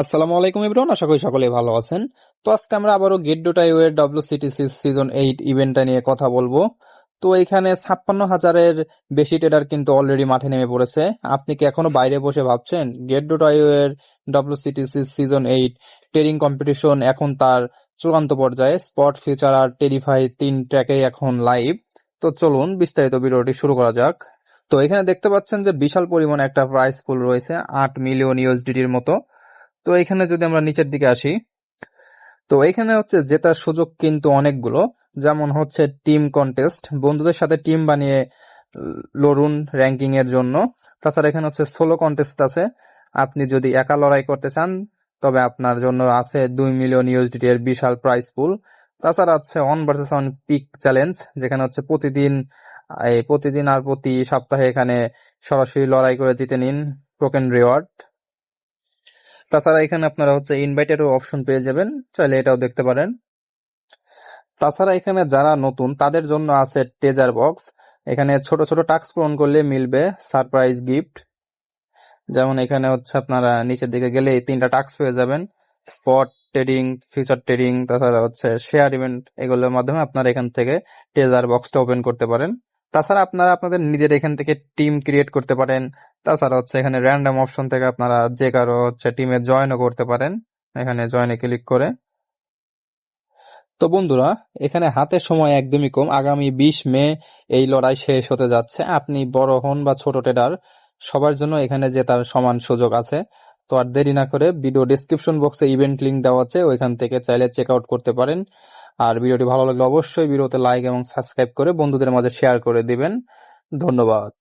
আসসালামু আলাইকুম এভরিওয়ান, আশা করি সকলেই ভালো আছেন। তো আজকে আমরা আবারও গেট.io এর WCTC সিজন 8 ইভেন্টটা নিয়ে কথা বলবো। তো এখানে 56,000-এর বেশি ট্রেডার কিন্তু অলরেডি মাঠে নেমে পড়েছে। আপনি কি এখনো বাইরে বসে ভাবছেন? গেট.io এর WCTC সিজন 8 ট্রেডিং কম্পিটিশন এখন তার চূড়ান্ত পর্যায়ে। স্পট, ফিউচার আর টেরিফাই 3 ট্র্যাকেই এখন লাইভ। তো চলুন বিস্তারিত ভিডিওটি শুরু করা যাক। তো এখানে দেখতে পাচ্ছেন যে বিশাল পরিমাণে একটা প্রাইস পুল রয়েছে, 8 মিলিয়ন ইউএসডিটির মতো। তো এখানে যদি আমরা নিচের দিকে আসি, তো এখানে হচ্ছে জেতার সুযোগ কিন্তু অনেকগুলো। যেমন হচ্ছে টিম কন্টেস্ট, বন্ধুদের সাথে টিম বানিয়ে লড়ুন র্যাঙ্কিং এর জন্য। তাছাড়া এখানে হচ্ছে সোলো কন্টেস্ট আছে, আপনি যদি একা লড়াই করতে চান তবে আপনার জন্য আছে 2 মিলিয়ন ইউএসডিটি এর বিশাল প্রাইস পুল। তাছাড়া আছে one versus one pick challenge, যেখানে হচ্ছে প্রতিদিন আর প্রতি সপ্তাহে এখানে সরাসরি লড়াই করে জিতে নিন টোকেন রিওয়ার্ড। তাছাড়া এখানে আপনারা হচ্ছে ইনভাইটেরও অপশন পেয়ে যাবেন, চাইলে এটাও দেখতে পারেন। তাছাড়া এখানে যারা নতুন তাদের জন্য আছে ট্রেজার বক্স, এখানে ছোট ছোট টাস্ক পূরণ করলে মিলবে সারপ্রাইজ গিফট। যেমন এখানে হচ্ছে আপনারা নিচের দিকে গেলে এই 3টা টাস্ক পেয়ে যাবেন: স্পট ট্রেডিং, ফিউচার ট্রেডিং, তাছাড়া হচ্ছে শেয়ার ইভেন্ট। এগুলোর মাধ্যমে আপনারা এখান থেকে ট্রেজার বক্সটা ওপেন করতে পারেন। তাছাড়া আপনারা আপনাদের নিজের এখান থেকে টিম ক্রিয়েট করতে পারেন। তাছাড়া হচ্ছে এখানে র্যান্ডম অপশন থেকে আপনারা যে কারো হচ্ছে টিমে জয়েনও করতে পারেন, এখানে জয়েনে ক্লিক করে। তো বন্ধুরা, এখানে হাতে সময় একদমই কম, আগামী 20 মে এই লড়াই শেষ হতে যাচ্ছে। আপনি বড় হন বা ছোট ট্রেডার, সবার জন্য এখানে জেতার সমান সুযোগ আছে। তো আর দেরি না করে ভিডিও ডেসক্রিপশন বক্সে ইভেন্ট লিংক দেওয়া আছে, ওইখান থেকে চাইলে চেক আউট করতে পারেন। আর ভিডিওটি ভালো লাগলে অবশ্যই ভিডিওতে লাইক এবং সাবস্ক্রাইব করে বন্ধুদের মাঝে শেয়ার করে দিবেন। ধন্যবাদ।